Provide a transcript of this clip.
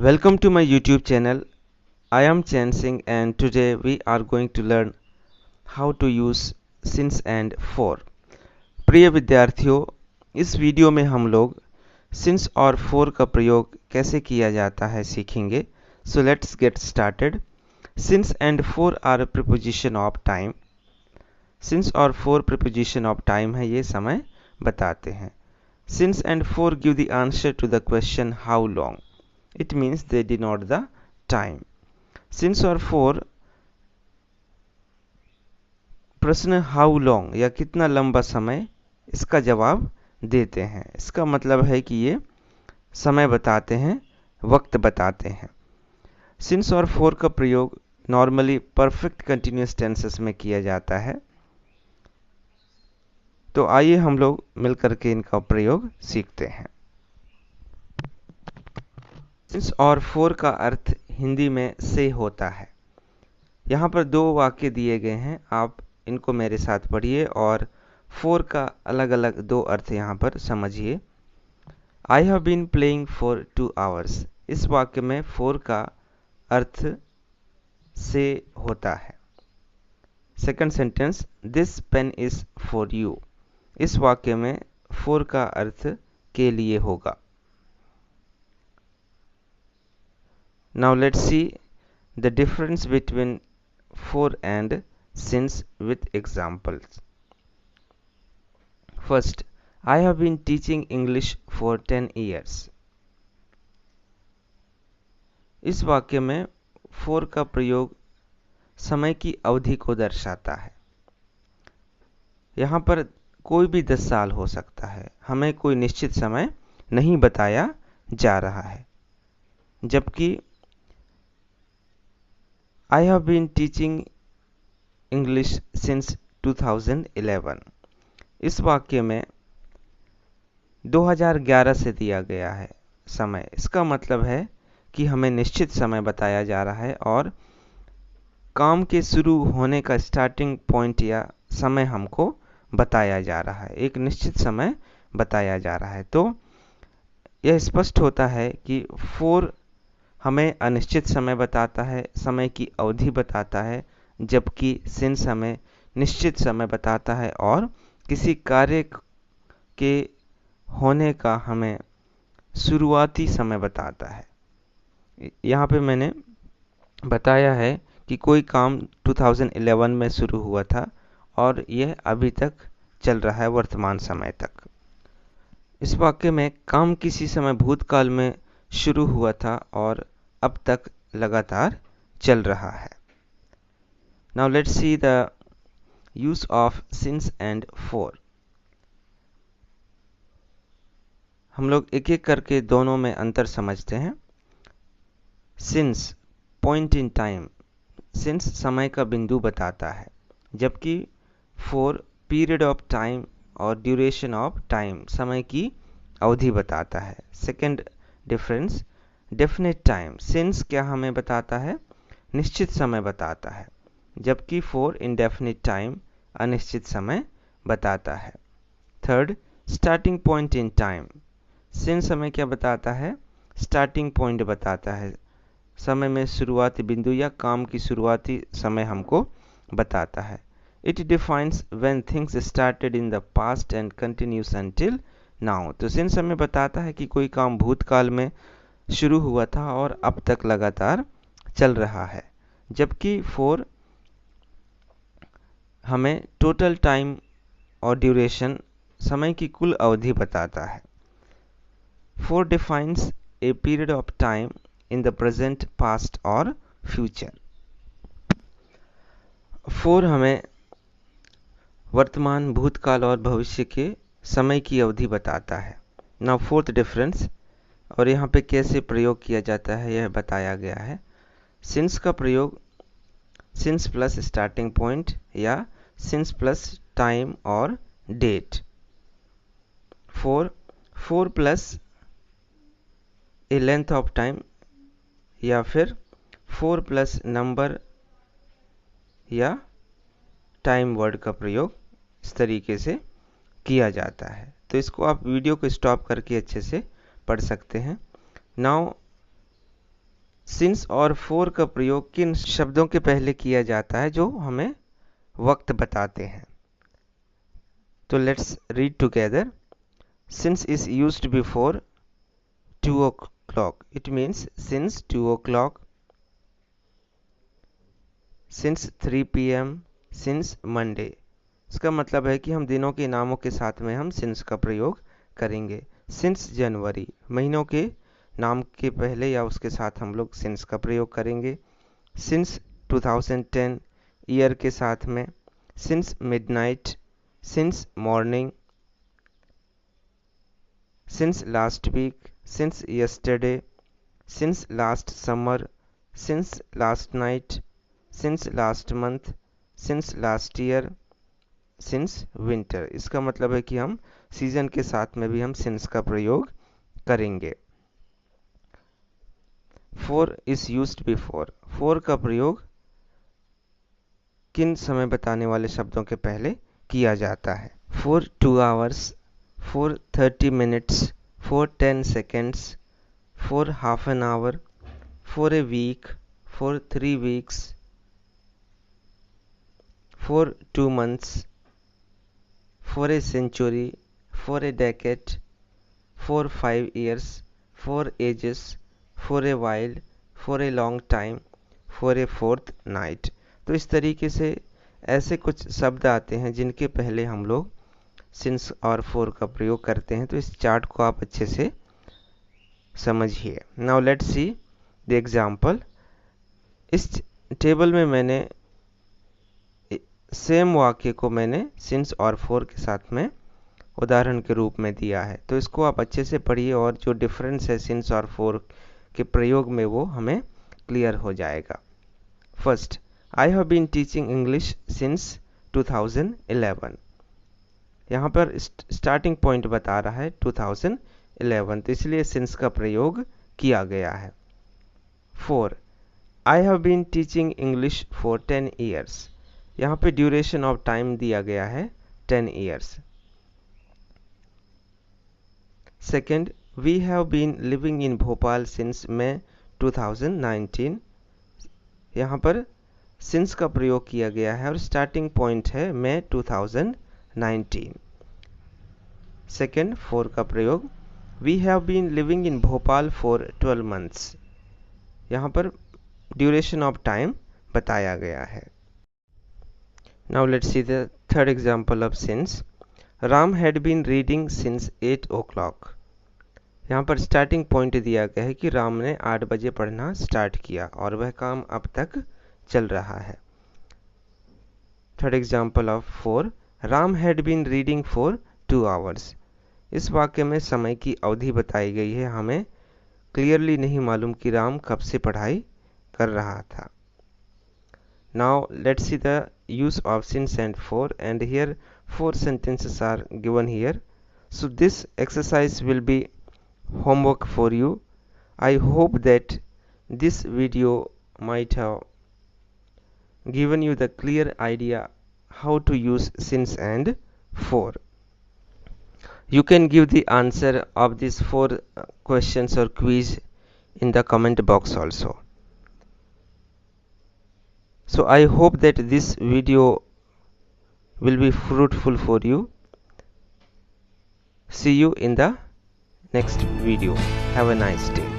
Welcome to my YouTube channel. I am Chen Singh and today we are going to learn how to use since and for. प्रिय विद्यार्थियों, इस video में हम लोग since और for का प्रयोग कैसे किया जाता है सीखेंगे. So let's get started. Since and for are a preposition of time. Since और for preposition of time है, ये समय बताते हैं. Since and for give the answer to the question how long. It means they denote the time. Since और for प्रश्न how long या कितना लंबा समय, इसका जवाब देते हैं. इसका मतलब है कि ये समय बताते हैं, वक्त बताते हैं. सिंस और फोर का प्रयोग नॉर्मली परफेक्ट कंटिन्यूअस टेंसेस में किया जाता है. तो आइए हम लोग मिलकर के इनका प्रयोग सीखते हैं. सिंस और फोर का अर्थ हिंदी में से होता है. यहाँ पर दो वाक्य दिए गए हैं, आप इनको मेरे साथ पढ़िए और फोर का अलग अलग दो अर्थ यहाँ पर समझिए. I have been playing for 2 hours. इस वाक्य में फोर का अर्थ से होता है. Second sentence, this pen is for you. इस वाक्य में फोर का अर्थ के लिए होगा. Now let's see the difference between for and since with examples. First, I have been teaching English for 10 years. इस वाक्य में for का प्रयोग समय की अवधि को दर्शाता है. यहाँ पर कोई भी 10 साल हो सकता है, हमें कोई निश्चित समय नहीं बताया जा रहा है. जबकि I have been teaching English since 2011. इस वाक्य में 2011 से दिया गया है समय. इसका मतलब है कि हमें निश्चित समय बताया जा रहा है और काम के शुरू होने का स्टार्टिंग पॉइंट या समय हमको बताया जा रहा है. एक निश्चित समय बताया जा रहा है. तो यह स्पष्ट होता है कि for हमें अनिश्चित समय बताता है, समय की अवधि बताता है, जबकि सिंस हमें निश्चित समय बताता है और किसी कार्य के होने का हमें शुरुआती समय बताता है. यहाँ पे मैंने बताया है कि कोई काम 2011 में शुरू हुआ था और यह अभी तक चल रहा है, वर्तमान समय तक. इस वाक्य में काम किसी समय भूतकाल में शुरू हुआ था और अब तक लगातार चल रहा है. Now let's see the use of since and for. हम लोग एक एक करके दोनों में अंतर समझते हैं. Since point in time. Since समय का बिंदु बताता है, जबकि for period of time और duration of time समय की अवधि बताता है. Second difference, definite time. Since क्या हमें बताता है? निश्चित समय बताता है, जबकि for इंडेफिनिट टाइम अनिश्चित समय बताता है. Third, starting point in time. Since हमें क्या बताता है? स्टार्टिंग पॉइंट बताता है, समय में शुरुआती बिंदु या काम की शुरुआती समय हमको बताता है. It defines when things started in the past and continuous until now. तो सिंस हमें बताता है कि कोई काम भूतकाल में शुरू हुआ था और अब तक लगातार चल रहा है, जबकि for हमें टोटल टाइम और ड्यूरेशन समय की कुल अवधि बताता है. for defines a period of time in the present, past और future. for हमें वर्तमान, भूतकाल और भविष्य के समय की अवधि बताता है. नाउ फोर्थ डिफरेंस, और यहाँ पे कैसे प्रयोग किया जाता है यह बताया गया है. सिंस का प्रयोग सिंस प्लस स्टार्टिंग पॉइंट या सिंस प्लस टाइम और date. For plus a length of time या फिर 4 प्लस नंबर या टाइम वर्ड का प्रयोग इस तरीके से किया जाता है. तो इसको आप वीडियो को स्टॉप करके अच्छे से पढ़ सकते हैं. नाउ सिंस और फॉर का प्रयोग किन शब्दों के पहले किया जाता है जो हमें वक्त बताते हैं? तो let's read together. Since is used before 2 o'clock. It means since 2 o'clock, since 3 p.m., since Monday. इसका मतलब है कि हम दिनों के नामों के साथ में हम since का प्रयोग करेंगे. Since जनवरी, महीनों के नाम के पहले या उसके साथ हम लोग since का प्रयोग करेंगे. Since 2010, ईयर के साथ में. Since midnight, since morning, since last week, since yesterday, since last summer, since last night, since last month, since last year, since winter. इसका मतलब है कि हम सीजन के साथ में भी हम since का प्रयोग करेंगे. For is used before. For का प्रयोग किन समय बताने वाले शब्दों के पहले किया जाता है? For 2 hours, for 30 minutes, for 10 seconds, for half an hour, for a week, for 3 weeks, for 2 months, for a century, for a decade, for 5 years, for ages, for a while, for a long time, for a fortnight. तो इस तरीके से ऐसे कुछ शब्द आते हैं जिनके पहले हम लोग सिंस और फॉर का प्रयोग करते हैं. तो इस चार्ट को आप अच्छे से समझिए. Now let's see the example. इस टेबल में मैंने सेम वाक्य को मैंने सिंस और फॉर के साथ में उदाहरण के रूप में दिया है. तो इसको आप अच्छे से पढ़िए और जो डिफरेंस है सिंस और फॉर के प्रयोग में वो हमें क्लियर हो जाएगा. First, I have been teaching English since 2011. यहाँ पर स्टार्टिंग पॉइंट बता रहा है 2011, तो इसलिए सिंस का प्रयोग किया गया है. 4, I have been teaching English for 10 years. यहाँ पे ड्यूरेशन ऑफ टाइम दिया गया है 10 years. Second, we have been living in Bhopal since May 2019. यहाँ पर सिंस का प्रयोग किया गया है और स्टार्टिंग पॉइंट है May 2019. सेकेंड, फॉर का प्रयोग, we have been living in Bhopal for 12 months. यहाँ पर ड्यूरेशन ऑफ टाइम बताया गया है. Now let's see the third example of since. Ram had been reading since 8 o'clock. यहाँ पर स्टार्टिंग पॉइंट दिया गया है कि राम ने 8 बजे पढ़ना स्टार्ट किया और वह काम अब तक चल रहा है. Third example of for, Ram had been reading for 2 hours. इस वाक्य में समय की अवधि बताई गई है. हमें क्लियरली नहीं मालूम कि राम कब से पढ़ाई कर रहा था. Now let's see the use of since and for, and here 4 sentences are given here. So this exercise will be homework for you. I hope that this video might have given you the clear idea how to use since and for. You can give the answer of these 4 questions or quiz in the comment box also. So I hope that this video will be fruitful for you. See you in the next video. Have a nice day.